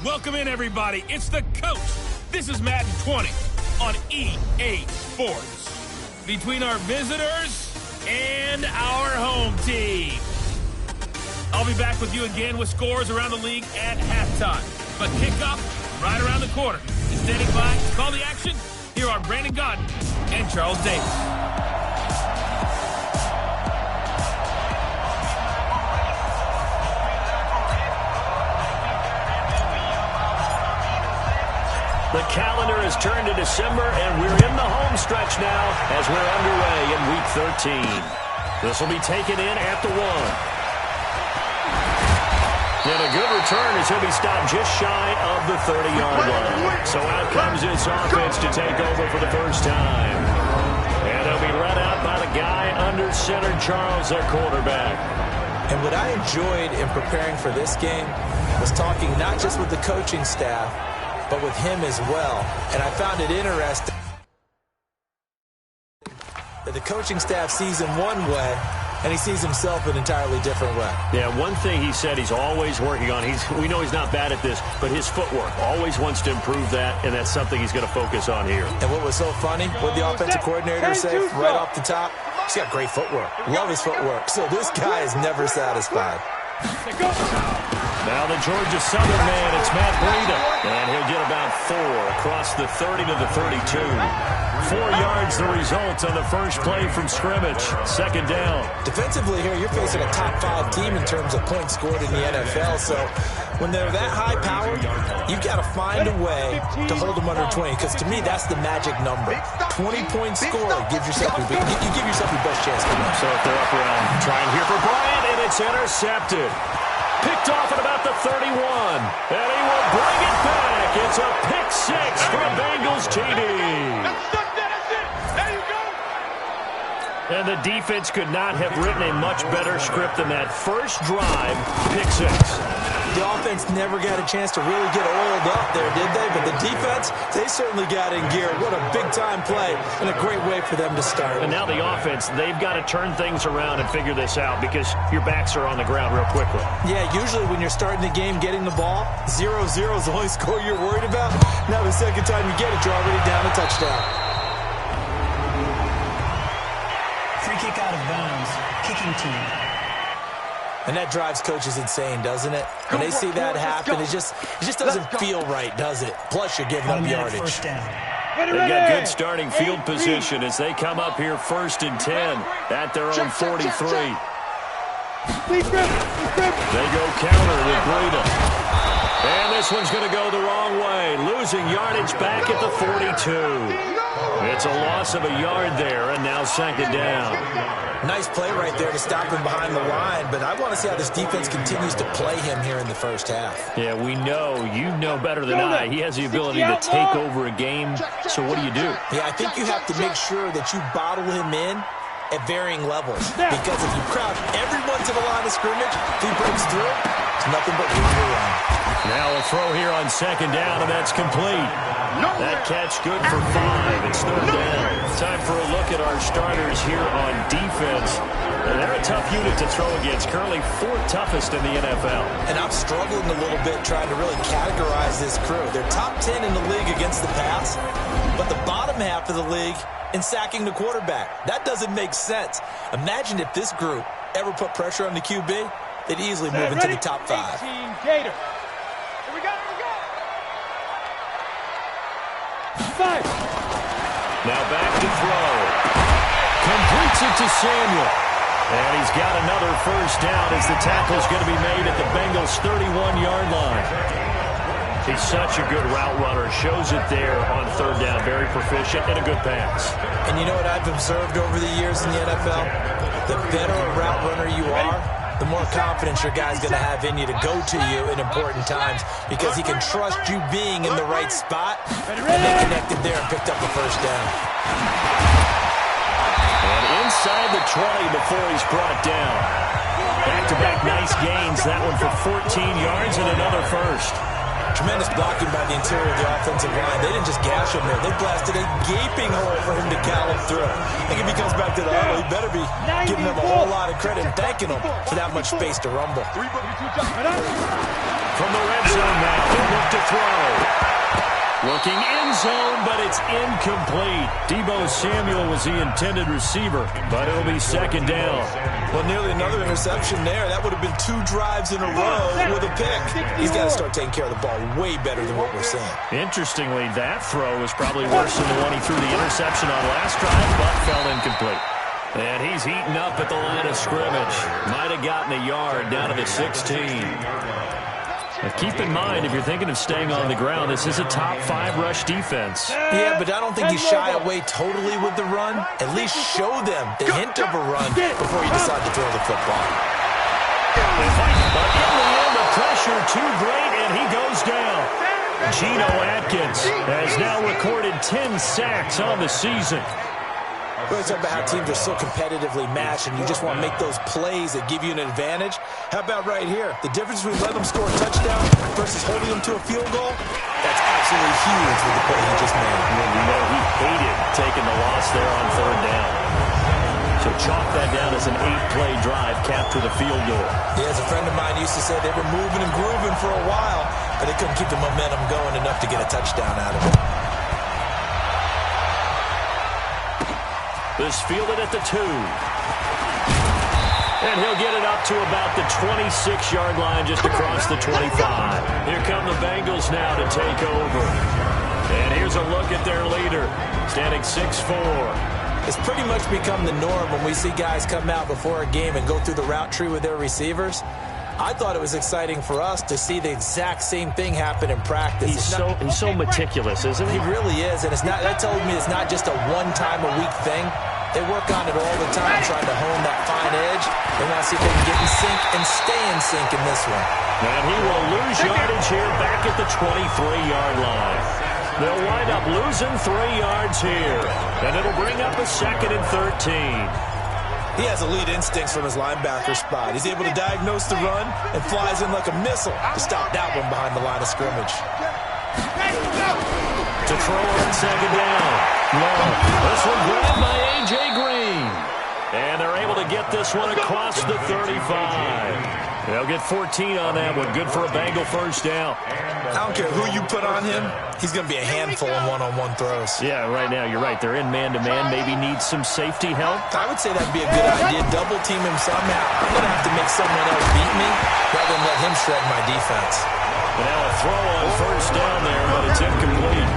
Welcome in, everybody. It's the coach. This is Madden 20 on EA Sports. Between our visitors and our home team. I'll be back with you again with scores around the league at halftime. But kickoff right around the corner. And standing by to call the action, here are Brandon Godden and Charles Davis. The calendar has turned to December, and we're in the home stretch now as we're underway in Week 13. This will be taken in at the 1. And a good return as he'll be stopped just shy of the 30-yard line. So out comes this offense to take over for the first time. And they'll be led out by the guy under center, Charles, their quarterback. And what I enjoyed in preparing for this game was talking not just with the coaching staff, but with him as well. And I found it interesting that the coaching staff sees him one way, and he sees himself an entirely different way. Yeah, one thing he said he's always working on, we know he's not bad at this, but his footwork, always wants to improve that, and that's something he's going to focus on here. And what was so funny, what the offensive coordinator say right off the top, he's got great footwork. Love his footwork. So this guy is never satisfied. Now the Georgia Southern man, it's Matt Breida. And he'll get about 4 across the 30 to the 32. 4 yards the result on the first play from scrimmage. Second down. Defensively here, you're facing a top 5 team in terms of points scored in the NFL. So when they're that high powered, you've got to find a way to hold them under 20. Because to me, that's the magic number. 20-point score gives yourself you give yourself your best chance to win. So if they're up around, trying here for Bryant, and it's intercepted. Picked off at about the 31. And he will bring it back. It's a pick 6 for a Bengals TD. There you go. And the defense could not have written a much better script than that first drive, pick 6. The offense never got a chance to really get oiled up there, did they? But the defense, they certainly got in gear. What a big-time play and a great way for them to start. And now the offense, they've got to turn things around and figure this out because your backs are on the ground real quickly. Yeah, usually when you're starting the game, getting the ball, 0-0 is the only score you're worried about. Now the second time you get it, you're already down a touchdown. Free kick out of bounds, kicking team. And that drives coaches insane, doesn't it? When they see that happen, it just doesn't feel right, does it? Plus, you're giving up yardage. They've got good starting field position as they come up here 1st and 10 at their own 43. They go counter with Breida. And this one's going to go the wrong way, losing yardage back at the 42. It's a loss of a yard there, and now second down. Nice play right there to stop him behind the line, but I want to see how this defense continues to play him here in the first half. Yeah, we know, you know better than I, he has the ability to take over a game, so what do you do? Yeah, I think you have to make sure that you bottle him in at varying levels, because if you crouch everyone to the line of scrimmage, if he breaks through, it's nothing but room to run. Now a throw here on second down, and that's complete. That catch good for 5. It's third down. Time for a look at our starters here on defense. And they're a tough unit to throw against. Currently 4th toughest in the NFL. And I'm struggling a little bit trying to really categorize this crew. They're top 10 in the league against the pass, but the bottom half of the league in sacking the quarterback. That doesn't make sense. Imagine if this group ever put pressure on the QB, they'd easily move into the top 5. Gator. Now back to throw. Completes it to Samuel. And he's got another first down as the tackle's going to be made at the Bengals' 31-yard line. He's such a good route runner. Shows it there on third down. Very proficient and a good pass. And you know what I've observed over the years in the NFL? The better a route runner you are, the more confidence your guy's going to have in you to go to you in important times because he can trust you being in the right spot, and they connected there and picked up the first down. And inside the 20 before he's brought down. Back-to-back nice gains. That one for 14 yards and another first. Tremendous blocking by the interior of the offensive line. They didn't just gash him there. They blasted a gaping hole for him to gallop through. I think if he comes back to the huddle, he better be giving them a whole lot of credit and thanking them for that much space to rumble. from the red zone now. They'll look to throw. Looking end zone, but it's incomplete. Deebo Samuel was the intended receiver, but it'll be second down. Well, nearly another interception there. That would have been 2 drives in a row with a pick. He's got to start taking care of the ball way better than what we're seeing. Interestingly, that throw was probably worse than the one he threw the interception on last drive, but fell incomplete. And he's heating up at the line of scrimmage. Might have gotten a yard down to the 16. Now keep in mind, if you're thinking of staying on the ground, this is a top 5 rush defense. Yeah, but I don't think you shy away totally with the run. At least show them the hint of a run before you decide to throw the football. But in the end, the pressure too great, and he goes down. Geno Atkins has now recorded 10 sacks on the season. We're talking about how teams are so competitively matched, and you just want to make those plays that give you an advantage. How about right here? The difference between letting them score a touchdown versus holding them to a field goal, that's absolutely huge with the play he just made. You know he hated taking the loss there on 3rd down. So chalk that down as an 8-play drive capped with a field goal. Yeah, as a friend of mine used to say, they were moving and grooving for a while, but they couldn't keep the momentum going enough to get a touchdown out of it. This fielded at the 2. And he'll get it up to about the 26-yard line just across the 25. Here come the Bengals now to take over. And here's a look at their leader, standing 6'4". It's pretty much become the norm when we see guys come out before a game and go through the route tree with their receivers. I thought it was exciting for us to see the exact same thing happen in practice. He's so meticulous, isn't he? He really is, and that tells me it's not just a one-time-a-week thing. They work on it all the time, trying to hone that fine edge. They want to see if they can get in sync and stay in sync in this one. And he will lose yardage here back at the 23-yard line. They'll wind up losing 3 yards here, and it'll bring up a 2nd and 13. He has elite instincts from his linebacker spot. He's able to diagnose the run and flies in like a missile to stop that one behind the line of scrimmage. To throw on 2nd down. Long. This one grabbed by A.J. Green. And they're able to get this one across the 35. They'll get 14 on that one. Good for a Bengal 1st down. I don't care who you put on him. He's going to be a handful in one-on-one throws. Yeah, right now, you're right. They're in man-to-man. Maybe needs some safety help. I would say that'd be a good idea. Double team him somehow. I'm going to have to make someone else beat me rather than let him shred my defense. And now a throw on 1st down there, but it's incomplete.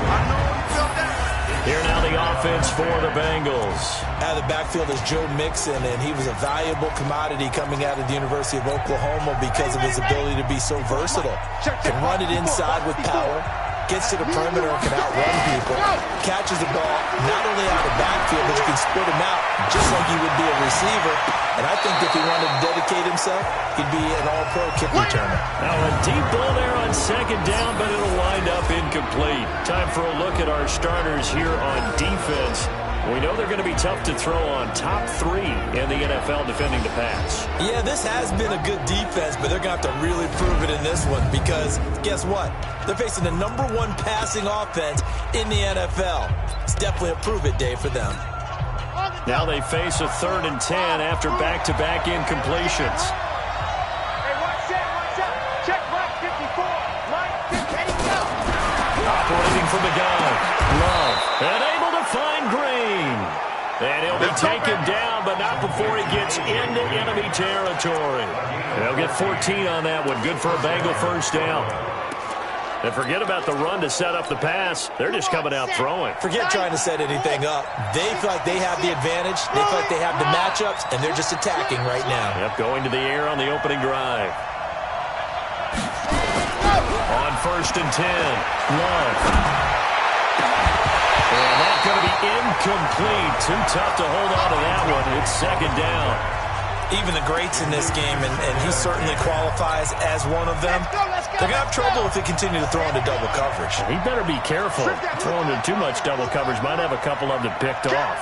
Here now the offense for the Bengals. Out of the backfield is Joe Mixon, and he was a valuable commodity coming out of the University of Oklahoma because of his ability to be so versatile. Can run it inside with power, gets to the perimeter and can outrun people, catches the ball not only out of the backfield, but you can split him out just like he would be a receiver. And I think if he wanted to dedicate himself, he'd be an all-pro kick returner. Now a deep ball there on 2nd down, but it'll wind up incomplete. Time for a look at our starters here on defense. We know they're going to be tough to throw on, top 3 in the NFL defending the pass. Yeah, this has been a good defense, but they're going to have to really prove it in this one because guess what? They're facing the #1 passing offense in the NFL. It's definitely a prove-it day for them. Now they face a 3rd and 10 after back-to-back incompletions. Operating from the gun. Love. And able to find Green. And he'll be taken down, but not before he gets into enemy territory. They'll get 14 on that one. Good for a Bengal 1st down. And forget about the run to set up the pass. They're just coming out throwing. Forget trying to set anything up. They feel like they have the advantage. They feel like they have the matchups, and they're just attacking right now. Yep, going to the air on the opening drive. On 1st and 10. Love. And that's going to be incomplete. Too tough to hold on to that one. It's 2nd down. Even the greats in this game, and he certainly qualifies as one of them, they're going to have trouble if they continue to throw into double coverage. He better be careful. Throwing into too much double coverage might have a couple of them picked off.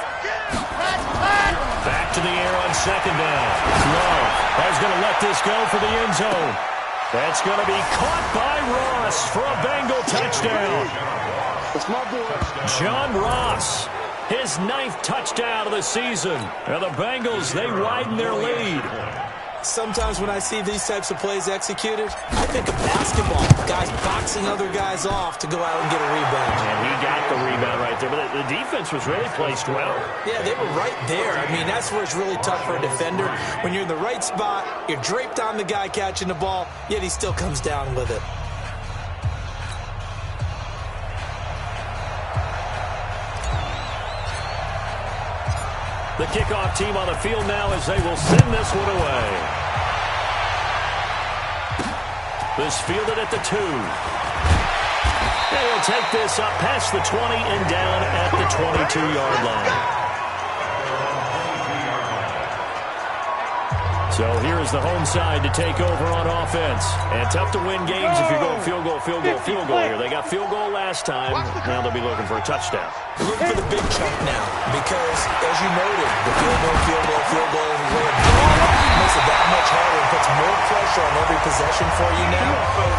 Back to the air on 2nd down. Love is going to let this go for the end zone. That's going to be caught by Ross for a Bengal touchdown. It's my boy. John Ross, his 9th touchdown of the season. And the Bengals, they widen their lead. Sometimes when I see these types of plays executed, I think of basketball. Guys boxing other guys off to go out and get a rebound. And he got the rebound right there. But the defense was really placed well. Yeah, they were right there. I mean, that's where it's really tough for a defender. When you're in the right spot, you're draped on the guy catching the ball, yet he still comes down with it. The kickoff team on the field now as they will send this one away. This fielded at the 2. They will take this up past the 20 and down at the 22-yard line. So here is the home side to take over on offense. And tough to win games if you're going field goal here. They got field goal last time. Now they'll be looking for a touchdown. They're looking for the big chunk now because, as you noted, the field goal way of doing it makes it that much harder and puts more pressure on every possession for you now.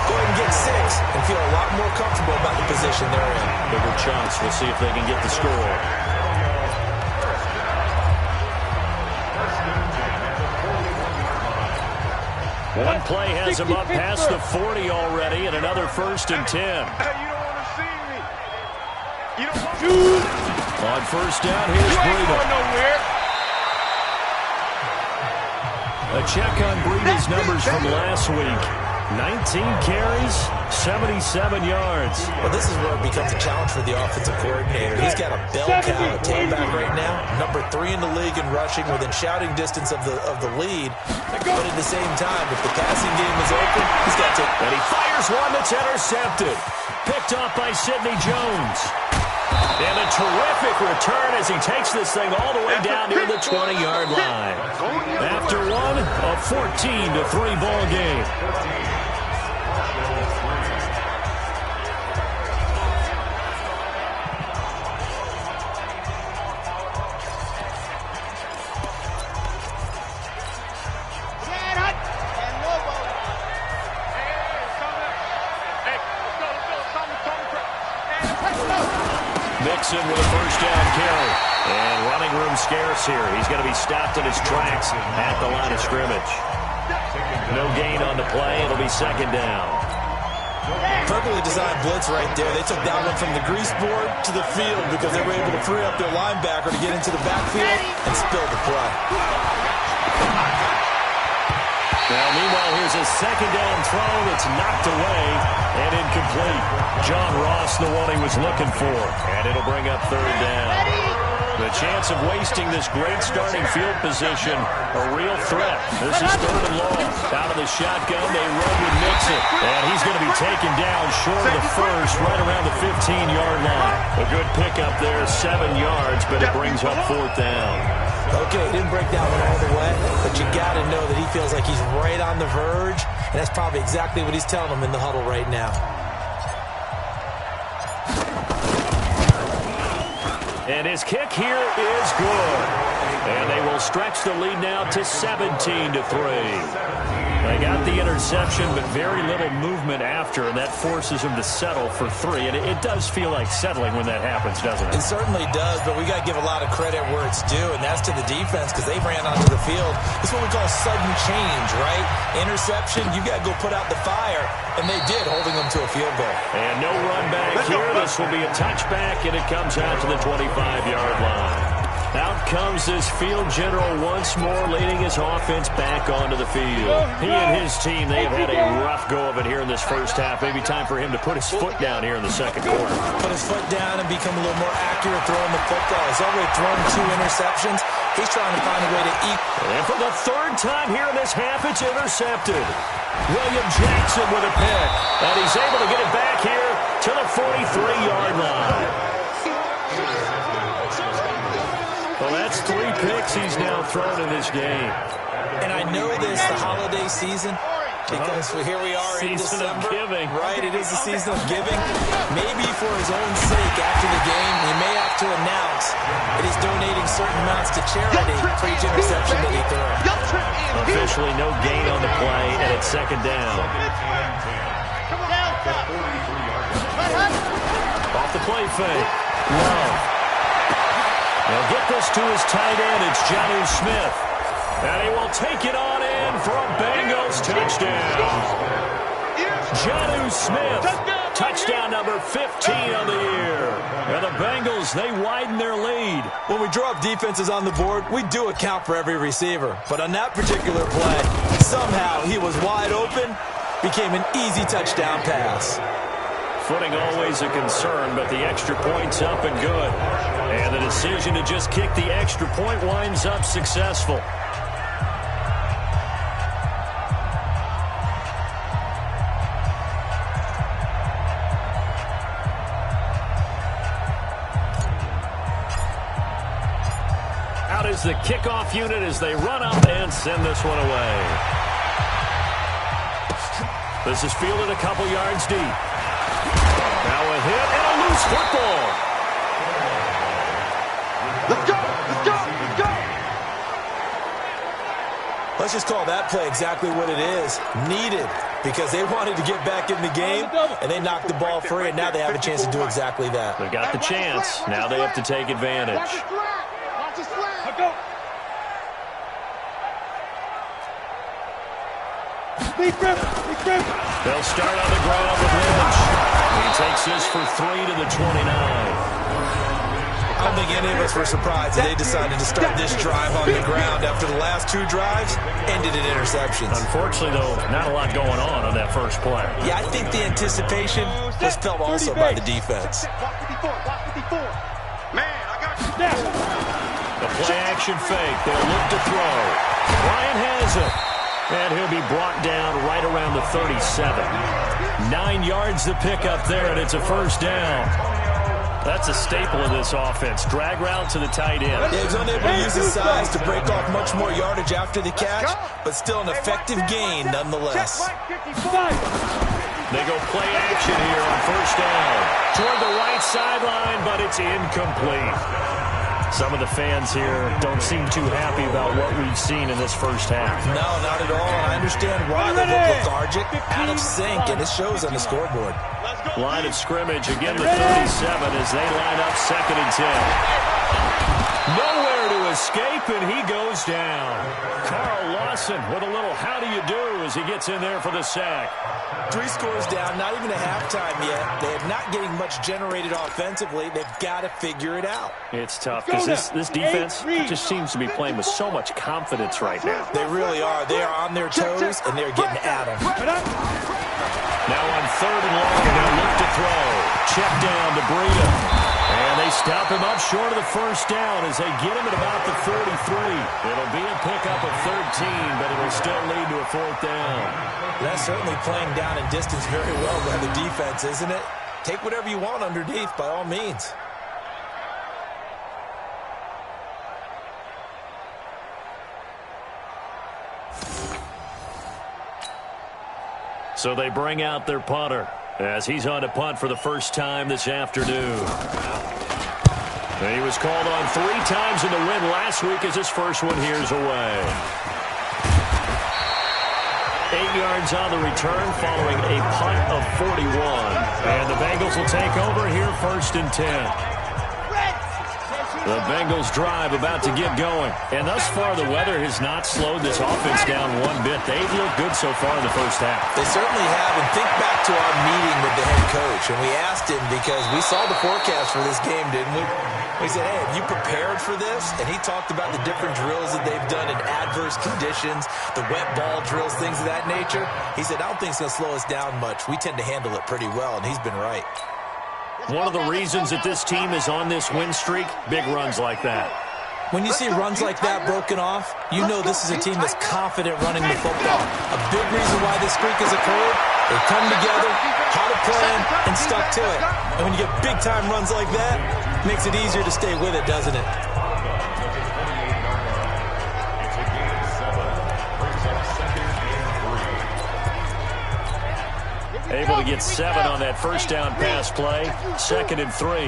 Go ahead and get 6 and feel a lot more comfortable about the position they're in. Bigger chance. We'll see if they can get the score. One play has him up past the 40 already, and another 1st and 10. Hey, you don't want to see me. You don't want to. On 1st down, here's Breida. A check on Breida's numbers from last week. 19 carries, 77 yards. Well, this is where it becomes a challenge for the offensive coordinator. He's got a bell cow at tailback right now. Number 3 in the league in rushing, within shouting distance of the lead. But at the same time, if the passing game is open, he's got to. And he fires one that's intercepted. Picked off by Sidney Jones. And a terrific return as he takes this thing all the way down near the 20-yard line. After one, a 14-3 ball game. Mixon with a 1st down carry. And running room scarce here. He's going to be stopped in his tracks at the line of scrimmage. No gain on the play. It'll be 2nd down. Perfectly designed blitz right there. They took that one from the grease board to the field because they were able to free up their linebacker to get into the backfield and spill the play. Now, meanwhile, here's a 2nd down throw that's knocked away and incomplete. John Ross, the one he was looking for. And it'll bring up 3rd down. The chance of wasting this great starting field position, a real threat. This is 3rd and long. Out of the shotgun, they run with Mixon. And he's going to be taken down short of the 1st, right around the 15-yard line. A good pickup there, 7 yards, but it brings up 4th down. Okay, he didn't break that one all the way, but you got to know that he feels like he's right on the verge, and that's probably exactly what he's telling them in the huddle right now. And his kick here is good. And they will stretch the lead now to 17-3. They got the interception, but very little movement after, and that forces him to settle for 3. And it does feel like settling when that happens, doesn't it? It certainly does, but we got to give a lot of credit where it's due, and that's to the defense because they ran onto the field. It's what we call sudden change, right? Interception, you got to go put out the fire, and they did, holding them to a field goal. And no run back here. This will be a touchback, and it comes out to the 25-yard line. Out comes this field general once more, leading his offense back onto the field. He and his team, they have had a rough go of it here in this 1st half. Maybe time for him to put his foot down here in the 2nd quarter. Put his foot down and become a little more accurate throwing the football. He's already thrown 2 interceptions. He's trying to find a way to eat. And for the 3rd time here in this half, it's intercepted. William Jackson with a pick. And he's able to get it back here to the 43-yard line. Well, that's 3 picks he's now thrown in this game. And I know this, the holiday season, because here we are in December. Season of giving. Right, it is the season of giving. Maybe for his own sake after the game, he may have to announce that he's donating certain amounts to charity for each interception that he throws. Officially no gain on the play, and it's 2nd down. Off the play fake. Love. They'll get this to his tight end. It's Jonnu Smith. And he will take it on in for a Bengals touchdown. Jonnu Smith, touchdown number 15 on the year. And the Bengals, they widen their lead. When we draw up defenses on the board, we do account for every receiver. But on that particular play, somehow he was wide open, became an easy touchdown pass. Footing always a concern, but the extra point's up and good. And the decision to just kick the extra point winds up successful. Out is the kickoff unit as they run up and send this one away. This is fielded a couple yards deep. Now a hit and a loose football. Let's go! Let's go! Let's go! Let's just call that play exactly what it is. Needed, because they wanted to get back in the game, and they knocked the ball free, and now they have a chance to do exactly that. They got the chance. Now they have to take advantage. Watch his flag! Let's go! They'll start on the ground with Lynch. He takes this for 3 to the 29. I don't think any of us were surprised that they decided to start this drive on the ground after the last two drives ended in interceptions. Unfortunately, though, not a lot going on that first play. Yeah, I think the anticipation was felt also by the defense. Man, I got you. The play-action fake. They'll look to throw. Ryan has it. And he'll be brought down right around the 37. 9 yards to pick up there, and it's a first down. That's a staple of this offense. Drag route to the tight end. Yeah, he's unable to use his size to break off much more yardage after the catch, but still an effective gain nonetheless. They go play action here on first down. Toward the right sideline, but it's incomplete. Some of the fans here don't seem too happy about what we've seen in this first half. No, not at all. I understand why they look lethargic, out of sync, and it shows on the scoreboard. Line of scrimmage, again the 37 as they line up 2nd and 10. Nowhere to escape, and he goes down. Carl Lawson with a little how do you do as he gets in there for the sack. 3 scores down, not even a halftime yet. They're not getting much generated offensively. They've got to figure it out. It's tough because this defense just seems to be playing with so much confidence right now. They really are. They are on their toes, and they're getting at them. Now on 3rd and long, they'll look to throw. Check down to Breida. And they stop him up short of the first down as they get him at about the 43. It'll be a pickup of 13, but it'll still lead to a 4th down. That's certainly playing down in distance very well by the defense, isn't it? Take whatever you want underneath, by all means. So they bring out their punter as he's on to punt for the first time this afternoon. And he was called on 3 times in the win last week as his first one here's away. 8 yards on the return following a punt of 41. And the Bengals will take over here 1st and 10. The Bengals drive about to get going. And thus far, the weather has not slowed this offense down one bit. They've looked good so far in the first half. They certainly have. And think back to our meeting with the head coach. And we asked him because we saw the forecast for this game, didn't we? We said, hey, have you prepared for this? And he talked about the different drills that they've done in adverse conditions, the wet ball drills, things of that nature. He said, I don't think it's going to slow us down much. We tend to handle it pretty well, and he's been right. One of the reasons that this team is on this win streak, big runs like that. When you see runs like that broken off, you know this is a team that's confident running the football. A big reason why this streak has occurred, they come together, had a plan, and stuck to it. And when you get big-time runs like that, it makes it easier to stay with it, doesn't it? Able to get 7 on that first down pass play. 2nd and 3.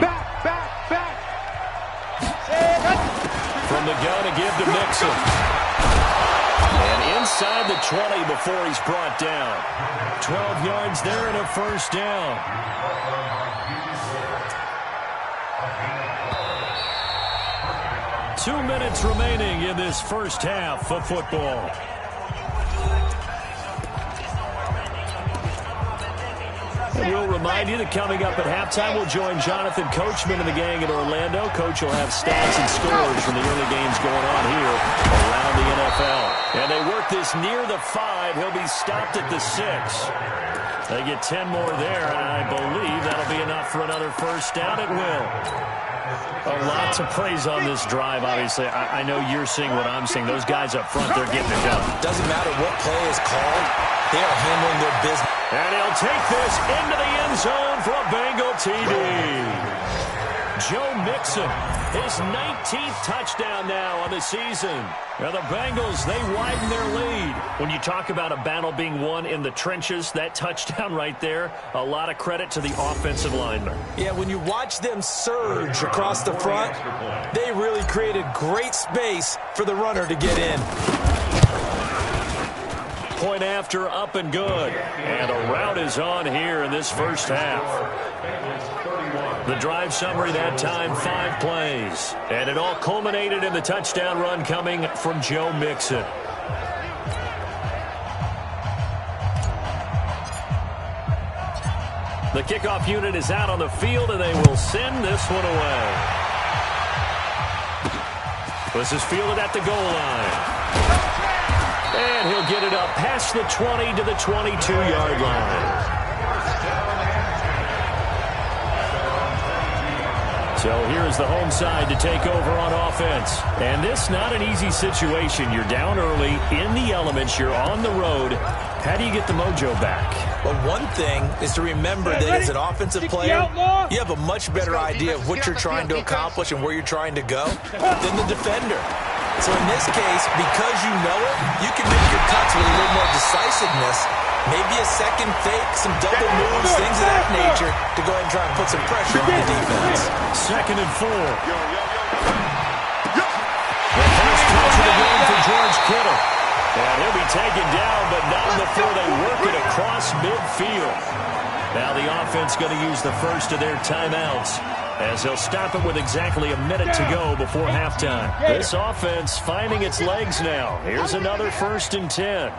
From the gun to give to Mixon. And inside the 20 before he's brought down. 12 yards there and a first down. Two minutes remaining in this first half of football. remind you that coming up at halftime, we'll join Jonathan Coachman and the gang in Orlando. Coach will have stats and scores from the early games going on here around the NFL. And they work this near the 5. He'll be stopped at the 6. They get 10 more there, and I believe that'll be enough for another first down. It will. A lot to praise on this drive, obviously. I know you're seeing what I'm seeing. Those guys up front, they're getting it done. Doesn't matter what play is called. They are handling their business. And he'll take this into the end zone for a Bengal TD. Joe Mixon, his 19th touchdown now on the season. Now the Bengals, they widen their lead. When you talk about a battle being won in the trenches, that touchdown right there, a lot of credit to the offensive linemen. Yeah, when you watch them surge across the front, they really created great space for the runner to get in. Point after, up and good. And a rout is on here in this first half. The drive summary that time, 5 plays. And it all culminated in the touchdown run coming from Joe Mixon. The kickoff unit is out on the field, and they will send this one away. This is fielded at the goal line. And he'll get it up past the 20 to the 22-yard line. So here's the home side to take over on offense. And this not an easy situation. You're down early, in the elements, you're on the road. How do you get the mojo back? Well, one thing is to remember that as an offensive player, you have a much better idea of what you're trying to accomplish and where you're trying to go than the defender. So in this case, because you know it, you can make your cuts with a little more decisiveness. Maybe a second fake, some double moves, things of that nature to go ahead and try and put some pressure on the defense. 2nd and 4. The first touch of the game for George Kittle. And he'll be taken down, but not before they work it across midfield. Now the offense going to use the first of their timeouts, as they'll stop it with exactly a minute to go before halftime. This offense finding its legs now. Here's another 1st and 10.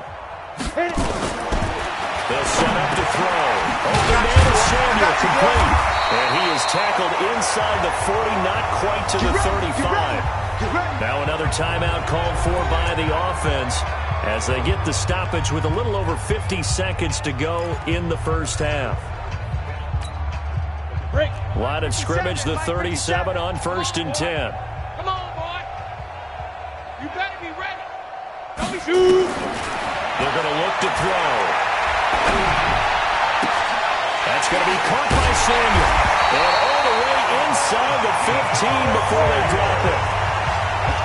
They'll set up to throw. Open man is Samuel, complete. And he is tackled inside the 40, not quite to the 35. Now another timeout called for by the offense as they get the stoppage with a little over 50 seconds to go in the first half. Line of scrimmage, the 37 on 1st and 10. Come on, boy. You better be ready. Don't be shooting. They're going to look to throw. That's going to be caught by Samuel. And all the way inside the 15 before they drop it.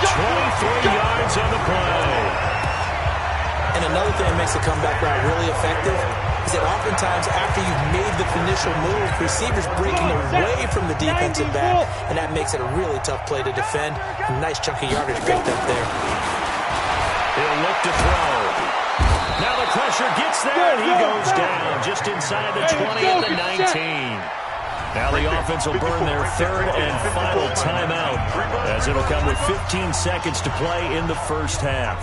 23 yards on the play. And another thing that makes the comeback route really effective is that oftentimes after you've made the initial move, receivers breaking away from the defensive back, and that makes it a really tough play to defend. A nice chunk of yardage picked up there. He'll look to throw. Now the pressure gets there, and he goes down just inside the 20 at the 19. Now the offense will burn their 3rd and final timeout, as it'll come with 15 seconds to play in the first half.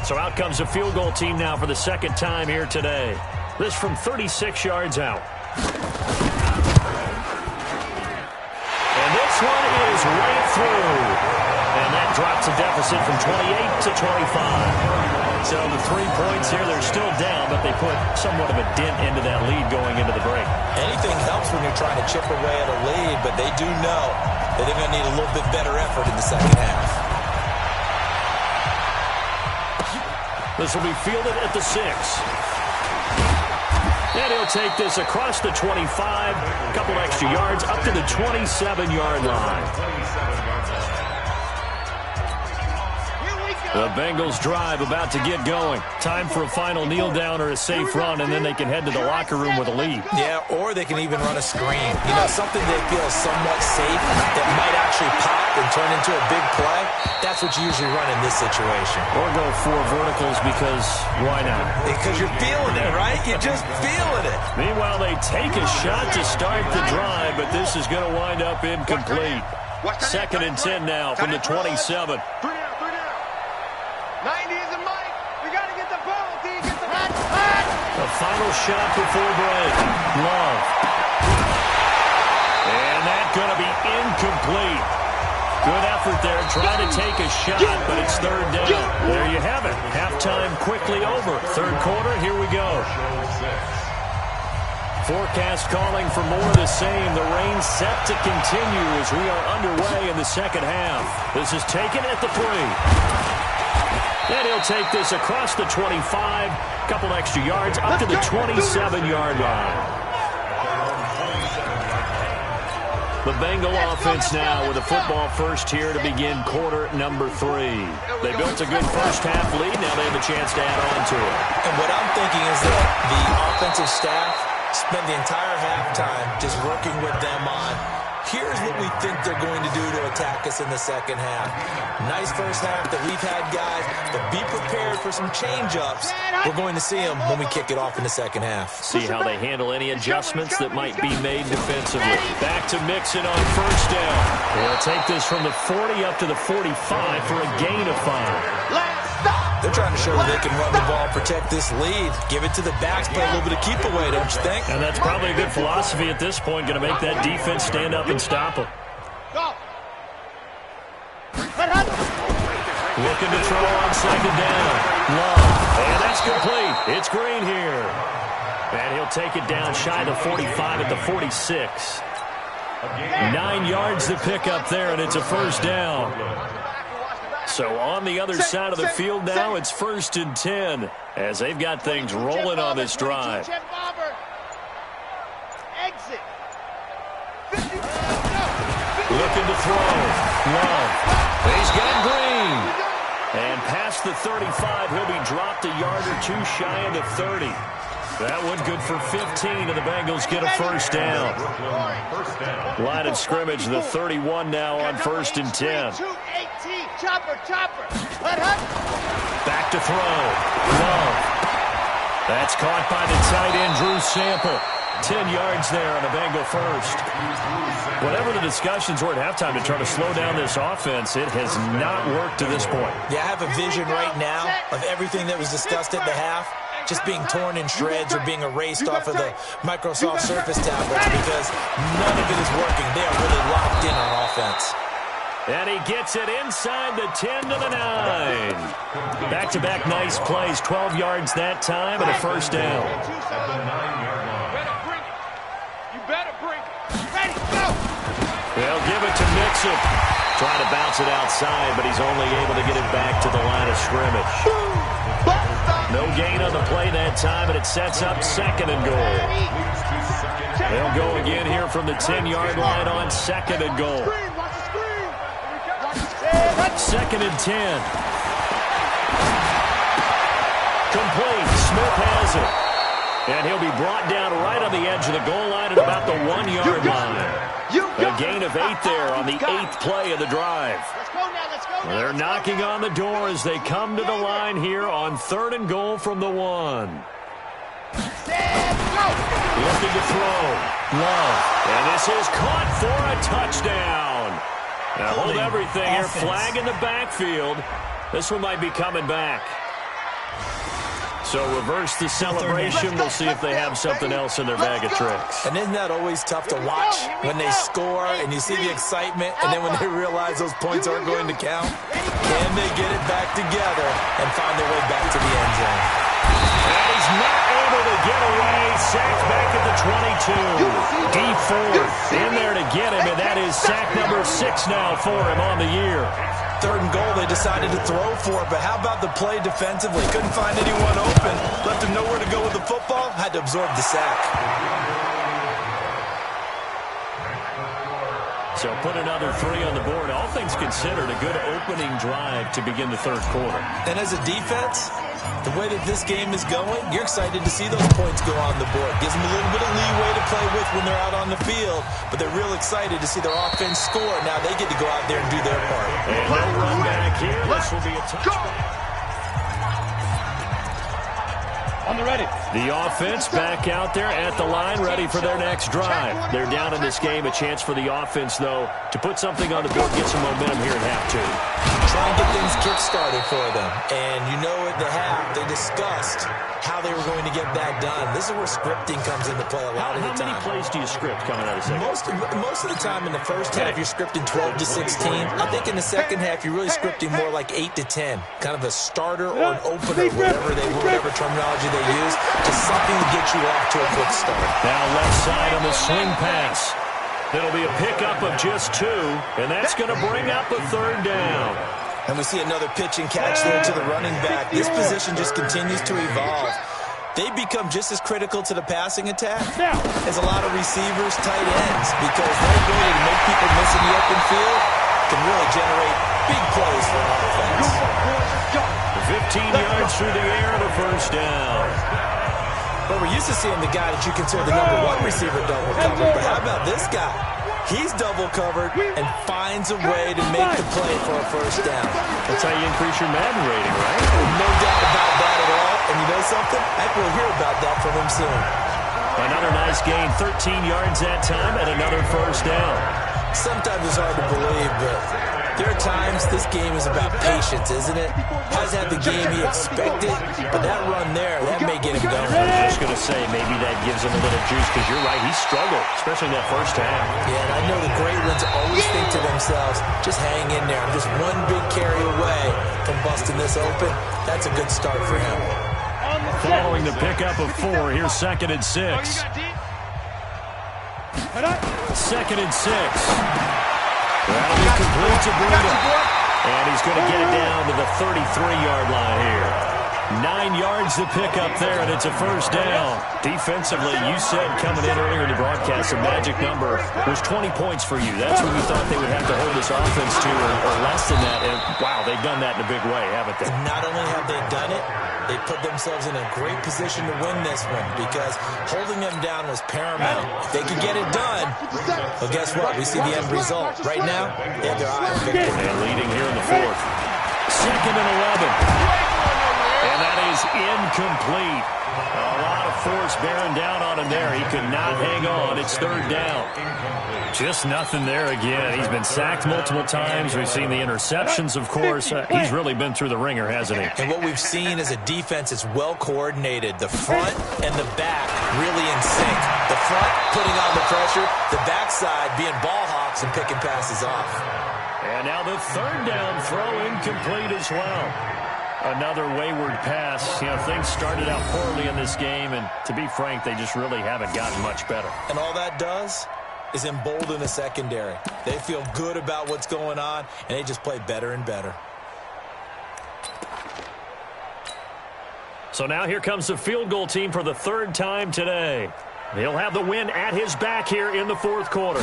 So out comes a field goal team now for the 2nd time here today. This from 36 yards out. And this one is right through. And that drops a deficit from 28 to 25. So the 3 points here, they're still down, but they put somewhat of a dent into that lead going into the break. Anything helps when you're trying to chip away at a lead, but they do know that they're going to need a little bit better effort in the second half. This will be fielded at the 6. And he'll take this across the 25, a couple extra yards, up to the 27-yard line. The Bengals drive about to get going. Time for a final kneel down or a safe run, and then they can head to the locker room with a lead. Yeah, or they can even run a screen. You know, something they feel somewhat safe that might actually pop and turn into a big play. That's what you usually run in this situation. Or go 4 verticals because why not? Because you're feeling it, right? You're just feeling it. Meanwhile, they take a shot to start the drive, but this is going to wind up incomplete. 2nd and 10 now from the 27. 90 is a mic. We got to get the ball, D. Get the back. A final shot before break. Love. And that's going to be incomplete. Good effort there, trying to take a shot, but it's third down. There you have it. Halftime quickly over. Third quarter, here we go. Forecast calling for more of the same. The rain set to continue as we are underway in the second half. This is taken at the 3. And he'll take this across the 25. A couple extra yards up to the 27-yard line. The Bengal offense now with a football first here to begin quarter number 3. They built a good first half lead. Now they have a chance to add on to it. And what I'm thinking is that the offensive staff spend the entire halftime just working with them on, here's what we think they're going to do to attack us in the second half. Nice first half that we've had, guys, but be prepared for some change-ups. We're going to see them when we kick it off in the second half. See how they handle any adjustments that might be made defensively. Back to Mixon on first down. They'll take this from the 40 up to the 45 for a gain of 5. They're trying to show that they can run the ball, protect this lead, give it to the backs, play a little bit of keep away, don't you think? And that's probably a good philosophy at this point, going to make that defense stand up and stop them. Looking to throw on second down. Love. And that's complete. It's Green here. And he'll take it down shy of the 45 at the 46. 9 yards to pick up there, and it's a first down. So on the other side of the field now, it's 1st and 10 as they've got things rolling on this drive. Looking to throw. Love. He's got Green. And past the 35, he'll be dropped a yard or two shy of the 30. That one good for 15, and the Bengals get a first down. Line of scrimmage, the 31 now on 1st and 10. Back to throw. Love. That's caught by the tight end, Drew Sample. 10 yards there on the Bengal first. Whatever the discussions were at halftime to try to slow down this offense, it has not worked to this point. Yeah, I have a vision right now of everything that was discussed at the half just being torn in shreds or being erased off of the Microsoft Surface tablets because none of it is working. They are really locked in on offense. And he gets it inside the 10 to the 9. Back-to-back nice plays, 12 yards that time and a first down. They'll give it to Mixon. Trying to bounce it outside, but he's only able to get it back to the line of scrimmage. No gain on the play that time, and it sets up 2nd and goal. They'll go again here from the 10-yard line on 2nd and goal. 2nd and 10. Complete. Smith has it. And he'll be brought down right on the edge of the goal line at about the 1-yard line. A gain of 8 there on the 8th play of the drive. They're knocking on the door as they come to the line here on 3rd and goal from the 1. Looking to throw. Love. And this is caught for a touchdown. Now hold everything here. Flag in the backfield. This one might be coming back. So reverse the celebration. We'll see if they have something else in their bag of tricks. And isn't that always tough to watch when they score and you see the excitement and then when they realize those points aren't going to count? Can they get it back together and find their way back to the end zone? And he's not able to get away. Sacked back at the 22. D Ford in there to get him, and that is sack number 6 now for him on the year. 3rd and goal, they decided to throw for it, but how about the play defensively? Couldn't find anyone open. Left him nowhere to go with the football. Had to absorb the sack. So put another 3 on the board. All things considered, a good opening drive to begin the 3rd quarter. And as a defense, the way that this game is going, you're excited to see those points go on the board. Gives them a little bit of leeway to play with when they're out on the field, but they're real excited to see their offense score. Now they get to go out there and do their part. And no run back here. This will be a touchdown. On the ready. The offense back out there at the line, ready for their next drive. They're down in this game. A chance for the offense, though, to put something on the board, get some momentum here at half 2. try and get things kick-started for them. And you know at the half, they discussed how they were going to get that done. This is where scripting comes into play a lot of the time. How many plays do you script coming out of second? Most of the time in the first half, you're scripting 12 to 16. I think in the second half, you're really scripting more like 8 to 10. Kind of a starter or an opener, whatever terminology they use. Just something to get you off to a quick start. Now left side on the swing pass. It'll be a pickup of just 2, and that's going to bring up a third down. And we see another pitch and catch there to the running back. This position just continues to evolve. They become just as critical to the passing attack as a lot of receivers, tight ends, because their ability to make people miss in the open field can really generate big plays for an offense. 15 yards through the air and a first down. But we're used to seeing the guy that you consider the number 1 receiver double covered. But how about this guy? He's double covered and finds a way to make the play for a first down. That's how you increase your Madden rating, right? No doubt about that at all. And you know something? I think we'll hear about that from him soon. Another nice gain, 13 yards that time, and another first down. Sometimes it's hard to believe, but there are times this game is about patience, isn't it? Hasn't had the game he expected, but that run there, that may get him going. I was just going to say, maybe that gives him a little juice, because you're right, he struggled, especially in that first half. Yeah, and I know the great ones always think to themselves, just hang in there. I'm just one big carry away from busting this open. That's a good start for him. Following the pickup of 4, here's 2nd and 6. 2nd and 6. That'll be complete to Breida. And he's going to get it down to the 33-yard line here. 9 yards to pick up there, and it's a first down. Defensively, you said coming in earlier in the broadcast, the magic number was 20 points for you. That's what we thought they would have to hold this offense to, or less than that. And, wow, they've done that in a big way, haven't they? And not only have they done it, they put themselves in a great position to win this one because holding them down was paramount. If they could get it done, well, guess what? We see the end result. Right now, they have their eye on victory. And leading here in the 4th. 2nd and 11. And that is incomplete. A lot of force bearing down on him there. He could not hang on. It's 3rd down. Just nothing there again. He's been sacked multiple times. We've seen the interceptions, of course. He's really been through the ringer, hasn't he? And what we've seen is a defense that's well coordinated. The front and the back really in sync. The front putting on the pressure. The backside being ball hawks and picking passes off. And now the 3rd down throw incomplete as well. Another wayward pass. You know, things started out poorly in this game, and to be frank, they just really haven't gotten much better. And all that does is embolden the secondary. They feel good about what's going on, and they just play better and better. So now here comes the field goal team for the 3rd time today. He'll have the win at his back here in the 4th quarter.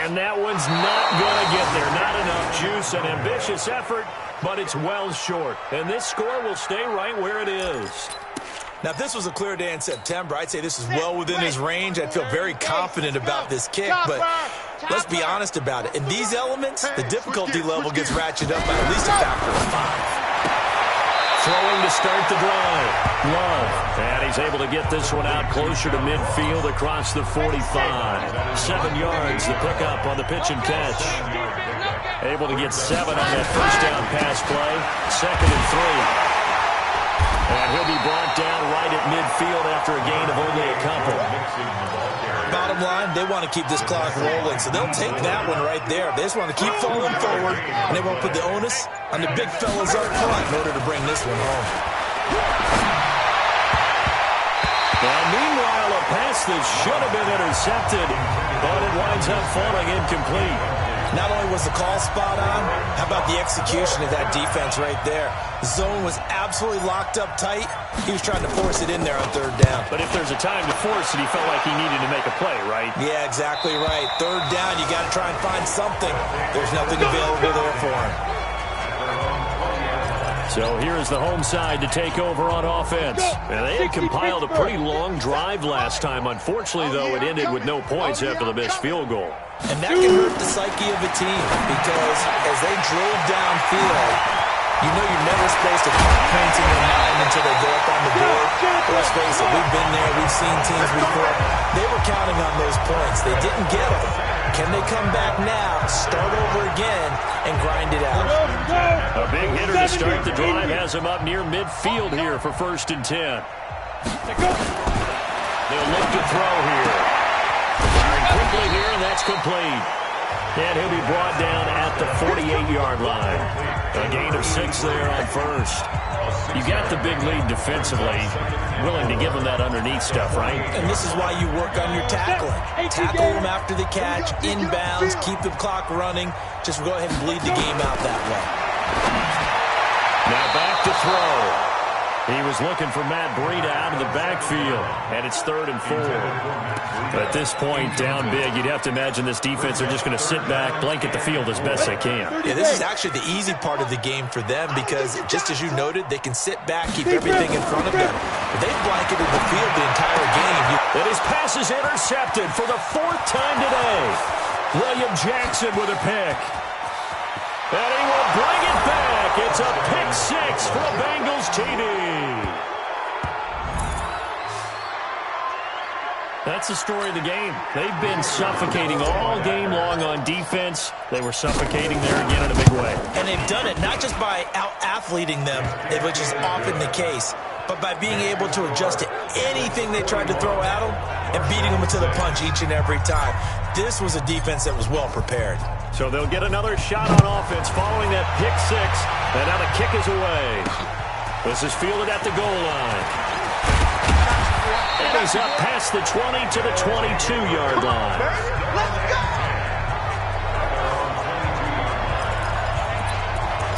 And that one's not going to get there. Not enough juice. An ambitious effort, but it's well short. And this score will stay right where it is. Now, if this was a clear day in September, I'd say this is well within his range. I'd feel very confident about this kick, but let's be honest about it. In these elements, the difficulty level gets ratcheted up by at least a factor of 5. Throwing to start the drive. Love. And he's able to get this one out closer to midfield across the 45. 7 yards, the pickup on the pitch and catch. Able to get 7 on that first down pass play. 2nd and 3. And he'll be brought down right at midfield after a gain of only a couple. Bottom line, they want to keep this clock rolling, so they'll take that one right there. They just want to keep falling forward, and they won't put the onus on the big fellas up front in order to bring this one home. Now, meanwhile, a pass that should have been intercepted, but it winds up falling incomplete. Not only was the call spot on, how about the execution of that defense right there? The zone was absolutely locked up tight. He was trying to force it in there on 3rd down. But if there's a time to force it, he felt like he needed to make a play, right? Yeah, exactly right. 3rd down, you got to try and find something. There's nothing available there for him. So here's the home side to take over on offense. And they had compiled a pretty long drive last time. Unfortunately, though, it ended with no points after the missed field goal. And that can hurt the psyche of a team because as they drove downfield, you know you're never supposed to put points in their mind until they go up on the board. Let's face it, we've been there, we've seen teams before. They were counting on those points. They didn't get them. Can they come back now, start over again, and grind it out? A big hitter to start the drive has him up near midfield here for 1st and 10. They'll look to throw here. Firing quickly here, and that's complete. And he'll be brought down at the 48-yard line. A gain of 6 there on 1st. You got the big lead defensively. Willing to give them that underneath stuff, right? And this is why you work on your tackling. Tackle them after the catch, inbounds, keep the clock running. Just go ahead and bleed the game out that way. Now back to throw. He was looking for Matt Breida out of the backfield, and it's 3rd and 4. But at this point, down big, you'd have to imagine this defense are just going to sit back, blanket the field as best they can. Yeah, this is actually the easy part of the game for them because, just as you noted, they can sit back, keep everything in front of them. But they've blanketed the field the entire game. And his pass is intercepted for the 4th time today. William Jackson with a pick. And he will bring it back. It's a pick 6 for a Bengals TD. That's the story of the game. They've been suffocating all game long on defense. They were suffocating there again in a big way. And they've done it not just by out-athleting them, which is often the case, but by being able to adjust to anything they tried to throw at them and beating them to the punch each and every time. This was a defense that was well prepared. So they'll get another shot on offense following that pick 6. And now the kick is away. This is fielded at the goal line. And he's up past the 20 to the 22-yard line.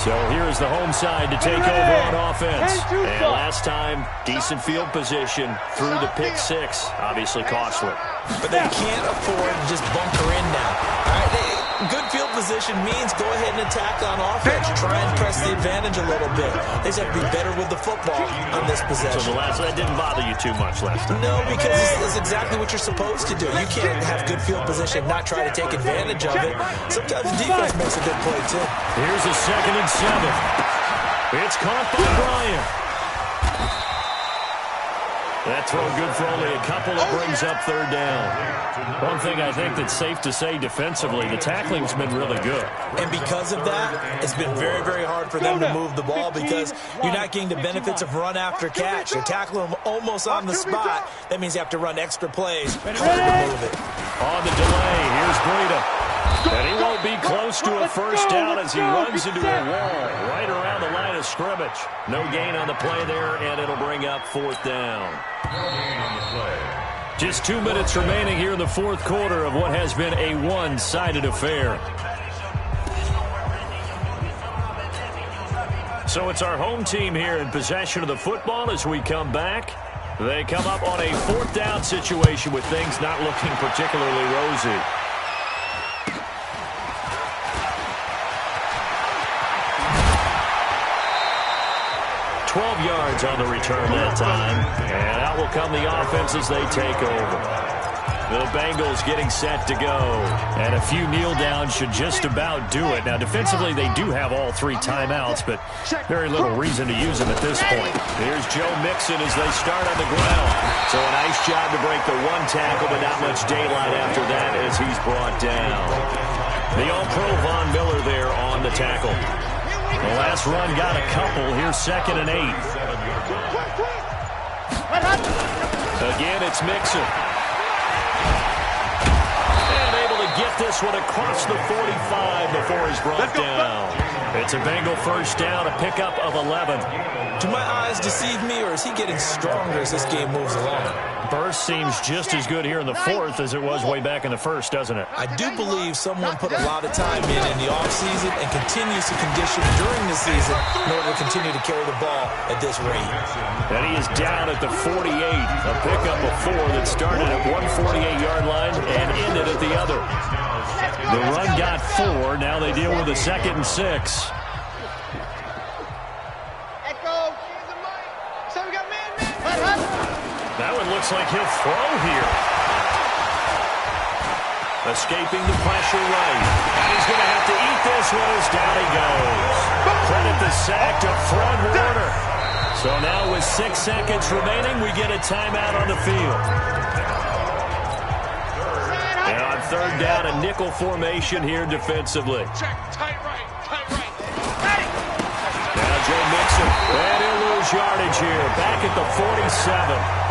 So here's the home side to take over on offense. And last time, decent field position through the pick 6. Obviously costly. But they can't afford to just bunker in now. All right, good field position means go ahead and attack on offense. Try and press the advantage a little bit. They just have to be better with the football on this possession. So that didn't bother you too much last time? No, because this is exactly what you're supposed to do. You can't have good field position, not try to take advantage of it. Sometimes the defense makes a good play, too. Here's a 2nd and 7. It's caught by Bryant. That throw good for only a couple. It brings up 3rd down. One thing I think that's safe to say defensively, the tackling's been really good. And because of that, it's been very, very hard for them to move the ball because you're not getting the benefits of run after catch. You're tackling them almost on the spot. That means you have to run extra plays. Harder to move it. On the delay, here's Breida. And he won't be close to a 1st down as he runs into a wall right around the line of scrimmage. No gain on the play there, and it'll bring up 4th down. Just 2 minutes remaining here in the 4th quarter of what has been a one-sided affair. So it's our home team here in possession of the football as we come back. They come up on a 4th down situation with things not looking particularly rosy. 12 yards on the return that time. And out will come the offense as they take over. The Bengals getting set to go. And a few kneel downs should just about do it. Now, defensively, they do have all 3 timeouts, but very little reason to use them at this point. Here's Joe Mixon as they start on the ground. So a nice job to break the 1 tackle, but not much daylight after that as he's brought down. The All-Pro Von Miller there on the tackle. The last run got a couple. Here's 2nd and 8. Again, it's Mixon. And able to get this one across the 45 before he's brought down. It's a Bengal 1st down, a pickup of 11. Do my eyes deceive me, or is he getting stronger as this game moves along? Burst seems just as good here in the 4th as it was way back in the 1st, doesn't it? I do believe someone put a lot of time in the offseason and continues to condition during the season in order to continue to carry the ball at this rate. And he is down at the 48, a pickup of 4 that started at one 48-yard line and ended at the other. The run got 4. Now they deal with a 2nd and 6. That one looks like he'll throw here. Escaping the pressure right. And he's going to have to eat this one as down he goes. Credit the sack to Fred Warner. So now with 6 seconds remaining, we get a timeout on the field. And on third down, a nickel formation here defensively. Check, tight right. Now Joe Mixon, and he'll lose yardage here, back at the 47.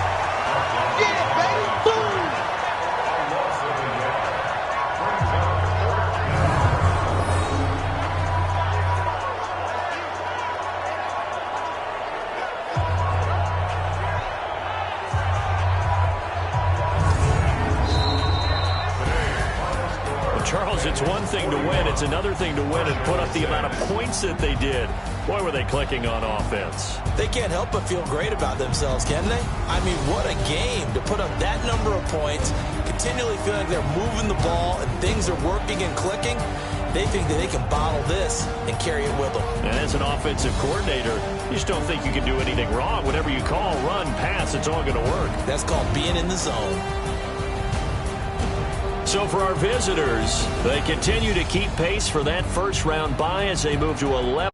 Charles, it's one thing to win. It's another thing to win and put up the amount of points that they did. Boy, were they clicking on offense. They can't help but feel great about themselves, can they? I mean, what a game to put up that number of points, continually feeling like they're moving the ball and things are working and clicking. They think that they can bottle this and carry it with them. And as an offensive coordinator, you just don't think you can do anything wrong. Whatever you call, run, pass, it's all going to work. That's called being in the zone. So for our visitors, they continue to keep pace for that first round bye as they move to 11.